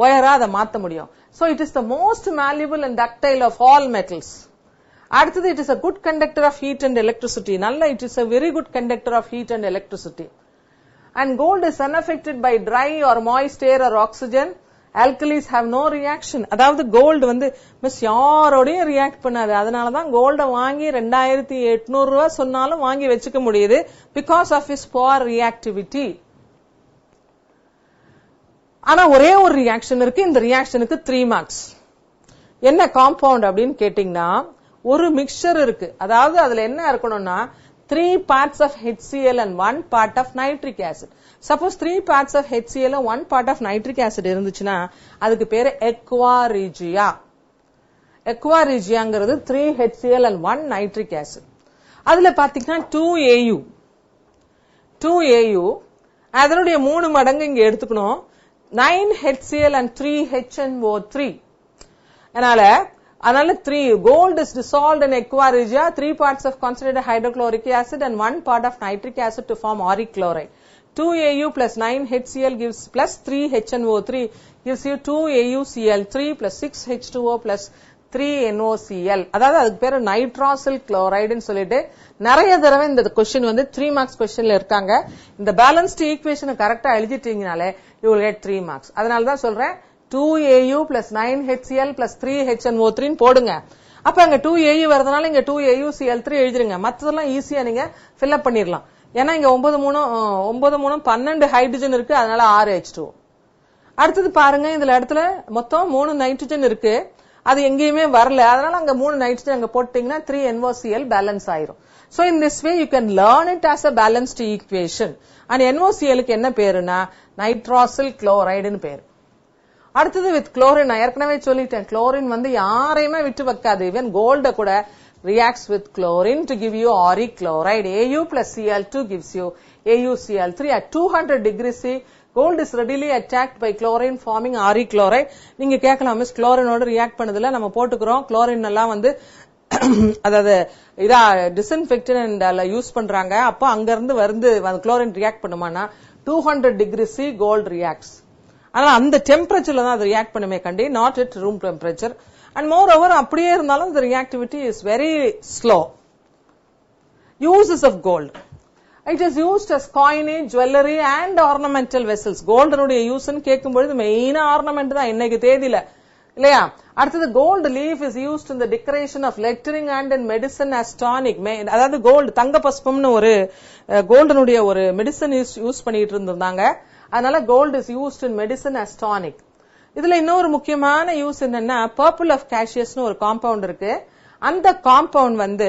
ஒயரா அதை மாத்த முடியும். So it is the most malleable and ductile of all metals. அடுத்தது it is a good conductor of heat and electricity. நல்ல it is a very good conductor of heat and electricity. And gold is unaffected by dry or moist air or oxygen. Alkalis have no reaction. அதாவது gold வந்து miss யாரோடையும் react பண்ணாது. அதனாலதான் கோல்ட வாங்கி 2800 ரூபாய் சொன்னாலும் வாங்கி வச்சுக்க முடியுது. Because of is poor reactivity. ஆனா ஒரே ஒரு ரியாக்ஷன் இருக்கு. இந்த ரியாக்ஷனுக்கு 3 மார்க்ஸ். என்ன காம்பவுண்ட் அப்படின்னு கேட்டீங்கன்னா ஒரு மிக்சர் இருக்கு. அதாவது அதுல என்ன இருக்கணும்னா 3 parts of HCl and 1 part of nitric acid. Suppose 3 parts of HCl and 1 part of nitric acid இருந்துச்சுன்னா அதுக்கு பேரு aqua regia. Aqua regiaங்கிறது 3 HCl and 1 nitric acid. அதுல பாத்தீங்கன்னா 2AU அதனுடைய 3 மடங்கு இங்க எடுத்துக்கணும். 9 HCl and 3 HNO3. அதனால 3 gold is dissolved in aqua regia, 3 parts of concentrated hydrochloric acid and 1 part of nitric acid to form auric chloride. 2AU plus 9 HCl gives plus 3 HNO3 gives you 2AuCl3 plus 6 H2O plus 3 NOCl. அதாவது அதுக்கு பேரு நைட்ராசில் குளோரைடுன்னு சொல்லிட்டு நிறைய தடவை இந்த question வந்து 3 marks கொஸ்டின்ல இருக்காங்க. இந்த பேலன்ஸ்டு ஈக்குவேஷனை கரெக்டா எழுதிட்டீங்கனாலே you will get 3 marks. அதனாலதான் சொல்றேன் 2AU plus 9 HCl plus 3 HNO3 போடுங்க. அப்ப அங்க 2AU வரதுனால இங்க 2AuCl3 எழுதிருங்க. மத்ததெல்லாம் ஈஸியா நீங்க fill up பண்ணிரலாம். ஏன்னா இங்க 9 12 ஹைட்ரஜன் இருக்கு. அதனால 6 H2O. அடுத்தது பாருங்க இதுல இடத்துல மொத்தம் 3 நைட்ரஜன் இருக்கு. அது எங்கேயுமே வரல. அதனால அங்க 3 நைட்ரஜன் அங்க போட்டீங்கன்னா 3 NOCl பேலன்ஸ் ஆயிரும். So in this way you can learn it as a balanced equation. And NOCl க்கு என்ன பேருனா நைட்ராசில் குளோரைடுன்னு பேரு. அடுத்தது வித் குளோரின் நான் ஏற்கனவே சொல்லிட்டேன். குளோரின் வந்து யாரையுமே விட்டு வைக்காது. ஈவன் கோல்ட கூட reacts with chlorine to give you auric chloride. Au plus Cl2 gives you AuCl3 at 200 degrees C. Gold is readily attacked by chlorine forming auric chloride. நீங்க கேட்கலாம் மிஸ் குளோரினோட ரியாக்ட் பண்ணதுல நம்ம போட்டுக்கிறோம். குளோரின் எல்லாம் வந்து அதாவது இதா டிஸ்இன்ஃபெக்டன்ட் யூஸ் பண்றாங்க. அப்ப அங்க இருந்து வந்து chlorine react பண்ணுமானா 200 degrees C gold reacts. ஆனா அந்த டெம்பரேச்சர்ல தான் அது ரியாக்ட் பண்ணுமே கண்டி, not at room temperature. And moreover அப்படியே இருந்தாலும் the reactivity is very slow. Uses of gold. It is used as coinage, jewelry and ornamental vessels. கோல்டனுடைய யூஸ்ன்னு கேட்கும்பொழுது மெயினா ஆர்னமெண்ட் தான் இன்னைக்கு தேதியில இல்லையா. அடுத்தது gold leaf is used in the decoration of lettering and in medicine as tonic. அதாவது gold தங்க பஸ்பம்னு ஒரு கோல்டனுடைய ஒரு மெடிசன் யூஸ் பண்ணிட்டு இருந்தாங்க. அதனால gold is used in medicine as tonic. இதுல இன்னொரு முக்கியமான யூஸ் என்னன்னா பர்பிள் ஆஃப் கேஷியஸ்னு ஒரு காம்பவுண்ட் இருக்கு. அந்த காம்பவுண்ட் வந்து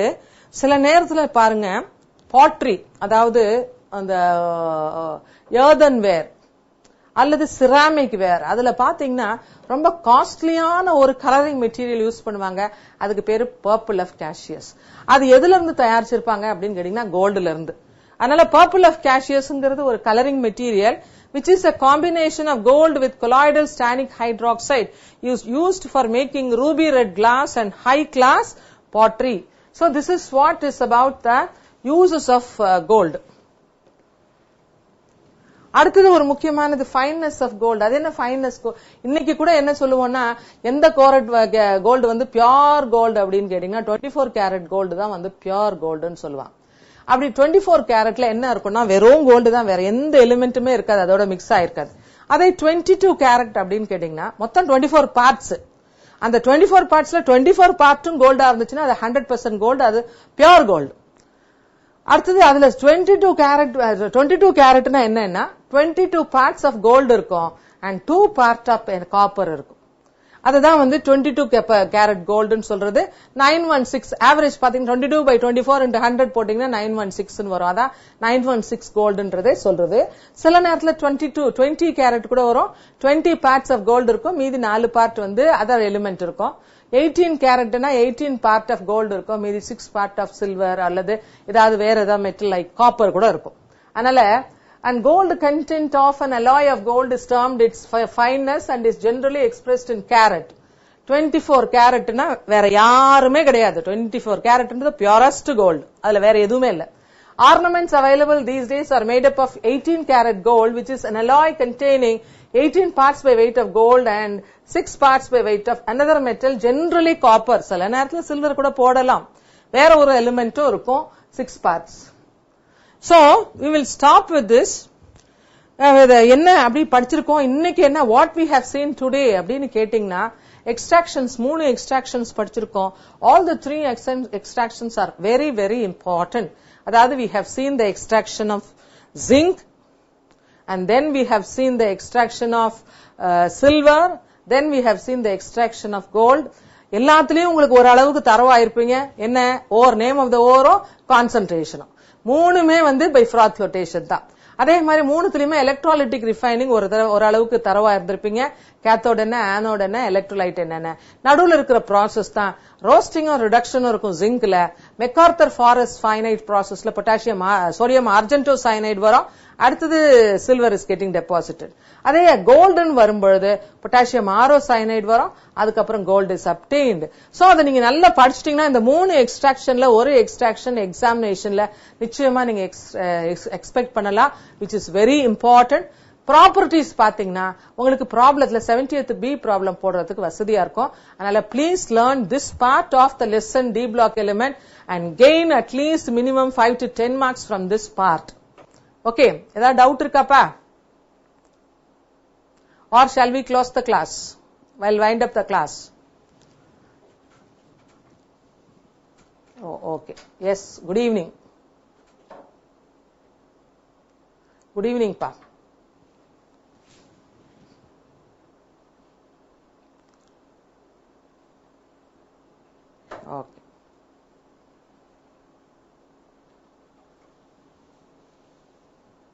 சில நேரத்துல பாருங்க பாட்ரி, அதாவது அந்த எர்தன் வேர் அல்லது சிராமிக் வேர், அதுல பாத்தீங்கன்னா ரொம்ப காஸ்ட்லியான ஒரு கலரிங் மெட்டீரியல் யூஸ் பண்ணுவாங்க. அதுக்கு பேரு பர்பிள் ஆஃப் கேஷியஸ். அது எதுல இருந்து தயாரிச்சிருப்பாங்க அப்படின்னு கேட்டீங்கன்னா கோல்டுல இருந்து. அதனால பர்பிள் ஆஃப் கேஷியஸ்ங்கிறது ஒரு colouring material which is a combination of gold with colloidal stannic hydroxide used for making ruby red glass and high class pottery. So this is what is about the uses of gold. அடுத்தது ஒரு முக்கியமானது fineness of gold. அது என்ன fineness? இன்னைக்கு கூட என்ன சொல்லுவோம்னா எந்த கோல்டு வந்து பியூர் கோல்டு அப்படின்னு கேட்டீங்கன்னா 24 கேரட் கோல்டு தான் வந்து பியூர் கோல்டுன்னு சொல்லுவாங்க. அப்படி 24 கேரட்ல என்ன இருக்கும்னா வெறும் கோல்டு தான், வேற எந்த எலிமெண்ட்டுமே இருக்காது, அதோட மிக்ஸ் ஆயிருக்காது. அதே 22 கேரட் அப்படின்னு கேட்டீங்கன்னா மொத்தம் 24 பார்ட்ஸ். அந்த 24 பார்ட்ஸ்ல 24 பார்ட்டும் கோல்டா இருந்துச்சுன்னா அது 100% கோல்டு, அது பியூர் கோல்டு. அடுத்தது அதுல 22 கேரட்னா என்னன்னா 22 பார்ட்ஸ் ஆஃப் கோல்டு இருக்கும் அண்ட் 2 பார்ட் ஆஃப் காப்பர் இருக்கும். அதுதான் வந்து 22 கேரட் கோல்டுன்னு சொல்றது. 916 ஆவரேஜ் பாத்தீங்கன்னா 22/24 into 100 போட்டீங்கன்னா 916 வரும். அதான் 916 கோல்டுன்றதே சொல்றது. சில நேரத்துல 20 கேரட் கூட வரும். 20 பார்ட்ஸ் ஆஃப் கோல்டு இருக்கும், மீதி 4 பார்ட் வந்து அதர் எலிமெண்ட் இருக்கும். 18 கேரட்னா 18 பார்ட் ஆஃப் கோல்டு இருக்கும், மீதி 6 பார்ட் ஆஃப் சில்வர் அல்லது ஏதாவது வேற ஏதாவது மெட்டல் லைக் காப்பர் கூட இருக்கும். அதனால and gold content of an alloy of gold is termed its fineness and is generally expressed in carat. 24 கேரட்னா வேற யாருமே கிடையாது. 24 கேரட்ன்றது பியூரஸ்ட் கோல்டு, அதுல வேற எதுவுமே இல்ல. Ornaments available these days are made up of 18 karat gold, which is an alloy containing 18 parts by weight of gold and 6 parts by weight of another metal, generally copper. சில நேரத்துல silver கூட போடலாம், வேற ஒரு எலிமெண்ட்டும் இருக்கும், 6 parts. So we will stop with this. என்ன அப்படி படிச்சிருக்கோம் இன்னைக்கு, என்ன what we have seen today அப்படின்னு கேட்டீங்கன்னா, extractions 3 extractions படிச்சிருக்கோம். All the 3 extractions are very very important. அதாவது we have seen the extraction of zinc, and then we have seen the extraction of silver, then we have seen the extraction of gold. எல்லாத்துலயும் உங்களுக்கு ஒரு அளவுக்கு தரவா இருப்பீங்க. என்ன ஓர் name of த ஓரோ கான்சென்ட்ரேஷனும் மூணுமே by froth flotation தான். அதே மாதிரி மூணுத்துலயுமே எலக்ட்ராலிட்டிக் ரிஃபைனிங் ஒரு அளவுக்கு தரவா இருந்திருப்பீங்க. கேத்தோட் என்ன, ஆனோட் என்ன, எலக்ட்ரோலைட் என்னென்ன, நடுவுல இருக்கிற ப்ராசஸ் தான் ரோஸ்டிங்கும் ரிடக்ஷனும் இருக்கும். ஜிங்க்ல மெக்கார்த்தர் ஃபாரஸ்ட் ஃபைனைட் ப்ராசஸ்ல பொட்டாசியம் சோடியம் ஆர்ஜென்டோ சைனைட் வரும், அடுத்தது சில்வர் இஸ் கெட்டிங் டெபாசிட்டட். அதே கோல்டன் வரும்பொழுது பொட்டாசியம் ஆரோ சைனைட் வரும், அதுக்கப்புறம் கோல்டு இஸ் அப்டெயின்ட். சோ அதை நீங்க நல்லா படிச்சிட்டீங்கன்னா இந்த 3 எக்ஸ்ட்ராக்ஷன்ல ஒரு எக்ஸ்ட்ராக்ஷன் எக்ஸாமினேஷன்ல நிச்சயமா நீங்க எக்ஸ்பெக்ட் பண்ணலாம், which is very important. Properties பாத்தீங்கன்னா உங்களுக்கு ப்ராப்ளத்துல 70th B ப்ராப்ளம் போடுறதுக்கு வசதியா இருக்கும். அதனால please learn this part of the lesson D block element and gain at least minimum 5 to 10 marks from this part. Okay, ஏதாவது டவுட் இருக்காப்பா? Or shall we close the class? We'll wind up the class. Oh, okay. Yes, good evening. Good evening, pa.